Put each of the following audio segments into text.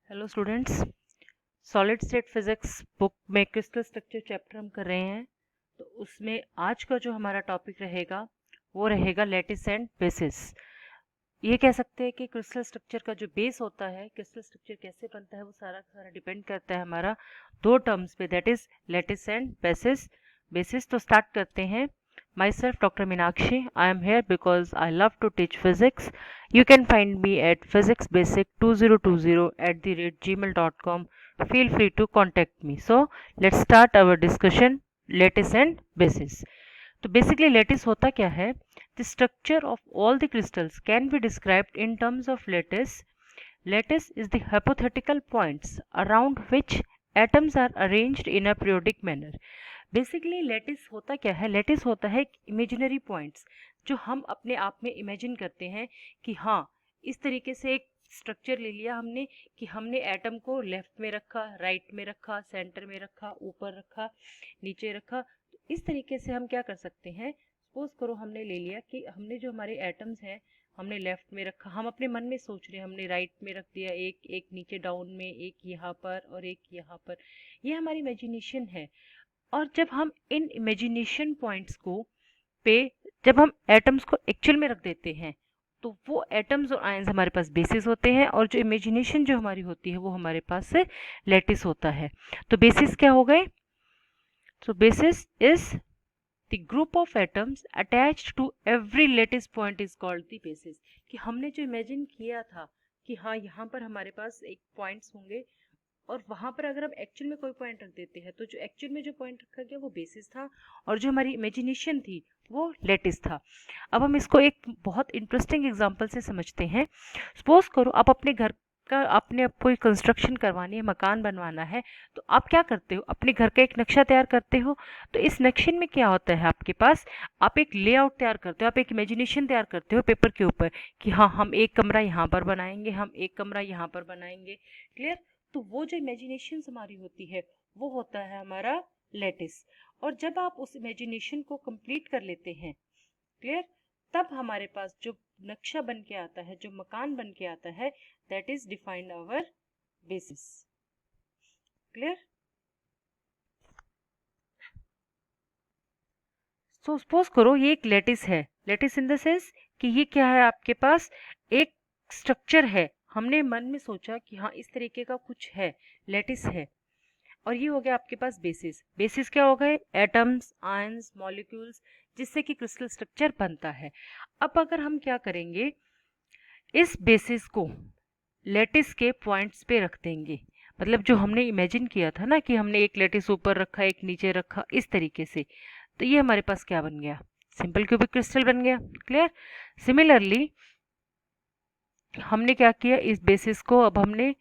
Hello students, solid state physics book में crystal structure chapter हम कर रहे हैं। तो उसमें आज का जो हमारा टॉपिक रहेगा वो रहेगा लैटिस एंड बेसिस। ये कह सकते हैं कि क्रिस्टल स्ट्रक्चर का जो बेस होता है, क्रिस्टल स्ट्रक्चर कैसे बनता है, वो सारा का सारा डिपेंड करता है हमारा दो टर्म्स पे, that is lattice and bases. तो स्टार्ट करते हैं। Myself Dr. Meenakshi. I am here because I love to teach physics. You can find me at physicsbasic2020@gmail.com. Feel free to contact me. So let's start our discussion lattice and basis. तो basically lattice होता क्या है? The structure of all the crystals can be described in terms of lattice. Lattice is the hypothetical points around which atoms are arranged in a periodic manner. Basically lattice होता क्या है? Lettuce होता है imaginary points जो हम अपने आप में इमेजिन करते हैं कि हाँ, इस तरीके से एक स्ट्रक्चर ले लिया हमने कि हमने एटम को लेफ्ट में रखा, राइट में रखा, सेंटर में रखा, ऊपर रखा, नीचे रखा। तो इस तरीके से हम क्या कर सकते हैं, सपोज करो हमने ले लिया कि हमने जो हमारे एटम्स हैं हमने लेफ्ट में रखा, हम अपने मन में सोच रहे हैं हमने राइट में रख दिया, एक नीचे डाउन में, एक यहाँ पर और एक यहाँ पर। ये हमारी इमेजिनेशन है। और जब हम इन इमेजिनेशन पॉइंट्स को पे जब हम एटम्स को एक्चुअल में रख देते हैं तो वो एटम्स और आयंस हमारे पास बेसिस होते हैं, और जो इमेजिनेशन जो हमारी होती है वो हमारे पास से लेटिस होता है। तो बेसिस क्या हो गए? तो basis is the group of atoms attached to every lattice point is called the basis. कि हमने जो इमेजिन किया था कि हाँ, यहाँ पर हमारे पास एक पॉइंट्स होंगे और वहां पर अगर हम एक्चुअल में कोई पॉइंट रख देते हैं तो जो एक्चुअल में जो पॉइंट रखा गया वो बेसिस था, और जो हमारी इमेजिनेशन थी वो लेटिस था। अब हम इसको एक बहुत इंटरेस्टिंग एग्जांपल से समझते हैं। सपोज करो आप अपने घर का, आपने अब कोई कंस्ट्रक्शन करवानी है, मकान बनवाना है, तो आप क्या करते हो? अपने घर का एक नक्शा तैयार करते हो। तो इस नक्शे में क्या होता है आपके पास? आप एक लेआउट तैयार करते हो, आप एक इमेजिनेशन तैयार करते हो पेपर के ऊपर कि हाँ, हम एक कमरा यहाँ पर बनाएंगे, हम एक कमरा यहाँ पर बनाएंगे। क्लियर? तो वो जो इमेजिनेशन हमारी होती है वो होता है हमारा लेटिस। और जब आप उस इमेजिनेशन को कंप्लीट कर लेते हैं, क्लियर, तब हमारे पास जो नक्शा बन के आता है, जो मकान बन के आता है, that is defined our basis. Clear? So suppose करो ये एक लेटिस है। लेटिस इन द सेंस कि ये क्या है, आपके पास एक स्ट्रक्चर है, हमने मन में सोचा कि हाँ, इस तरीके का कुछ है, लेटिस है। और ये हो गया आपके पास बेसिस। बेसिस क्या हो गए? एटम्स, आयंस, मॉलिक्यूल्स, जिससे कि क्रिस्टल स्ट्रक्चर बनता है। अब अगर हम क्या करेंगे, इस बेसिस को लेटिस के पॉइंट्स पे रख देंगे, मतलब जो हमने इमेजिन किया था ना कि हमने एक लेटिस ऊपर रखा, एक नीचे रखा, इस तरीके से, तो ये हमारे पास क्या बन गया? सिंपल क्यूबिक क्रिस्टल बन गया। क्लियर? सिमिलरली हमने क्या किया, इस बेसिस को अब हमने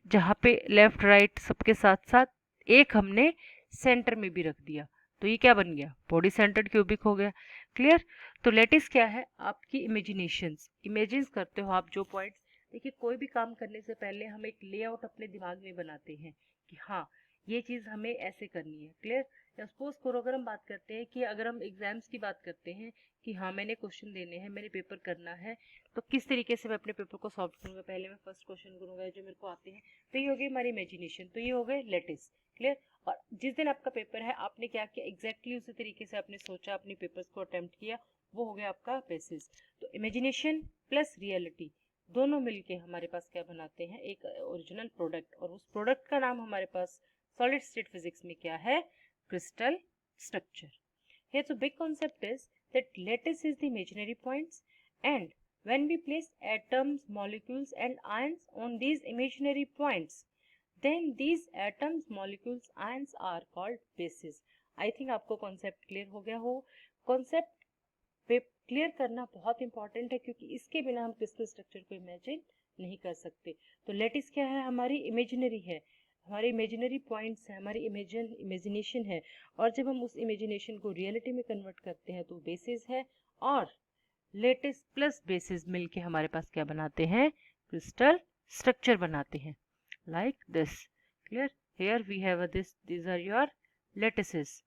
जहाँ पे लेफ्ट राइट सबके साथ साथ एक हमने सेंटर में भी रख दिया, तो ये क्या बन गया? बॉडी सेंटर्ड क्यूबिक हो गया। क्लियर? तो लेटिस क्या है? आपकी इमेजिनेशंस, इमेजिन करते हो आप जो पॉइंट्स। देखिए, कोई भी काम करने से पहले हम एक लेआउट अपने दिमाग में बनाते हैं कि हाँ, ये चीज़ हमें ऐसे करनी है। क्लियर? या सपोज करो अगर हम बात करते हैं कि अगर हम एग्जाम्स की बात करते हैं कि हाँ, मैंने क्वेश्चन देने हैं, मैंने पेपर करना है, तो किस तरीके से मैं अपने पेपर को सॉल्व करूँगा? पहले मैं फर्स्ट क्वेश्चन करूँगा जो मेरे को आते हैं, तो ये हो गई हमारी इमेजिनेशन, तो ये हो गए लेटिस। क्लियर? और जिस दिन आपका पेपर है आपने क्या किया, एग्जैक्टली उसी तरीके से आपने सोचा, अपने पेपर्स को अटेम्प्ट किया, वो हो गया आपका बेसिस। तो इमेजिनेशन प्लस रियलिटी दोनों मिलके हमारे पास क्या बनाते हैं? एक ओरिजिनल प्रोडक्ट। और उस प्रोडक्ट का नाम हमारे पास सॉलिड स्टेट फिजिक्स में क्या है? Crystal structure. Here the big concept is that lattice is the imaginary points, and when we place atoms, molecules and ions on these imaginary points, then these atoms, molecules, ions are called bases. I think आपको concept clear हो गया हो। Concept पे clear करना बहुत important है, क्योंकि इसके बिना हम क्रिस्टल स्ट्रक्चर को इमेजिन नहीं कर सकते। तो लेटिस क्या है? हमारी इमेजिनरी है, हमारे इमेजिनरी पॉइंट्स हैं, हमारी इमेजिनेशन है। और जब हम उस इमेजिनेशन को रियलिटी में कन्वर्ट करते हैं तो बेसिस है, और लेटिस प्लस बेसिस मिलके हमारे पास क्या बनाते हैं? क्रिस्टल स्ट्रक्चर बनाते हैं, like this. Clear? Here we have a this, these are your lattices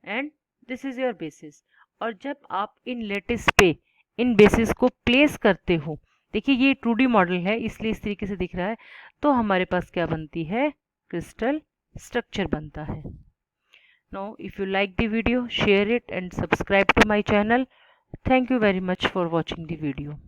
and this is your basis. और जब आप इन लेटिस पे इन बेसिस को प्लेस करते हो देखिए ये 2D मॉडल है इसलिए इस तरीके से दिख रहा है, तो हमारे पास क्या बनती है, क्रिस्टल स्ट्रक्चर बनता है। Now if you like the video, share it and subscribe to my channel. Thank you very much for watching the video.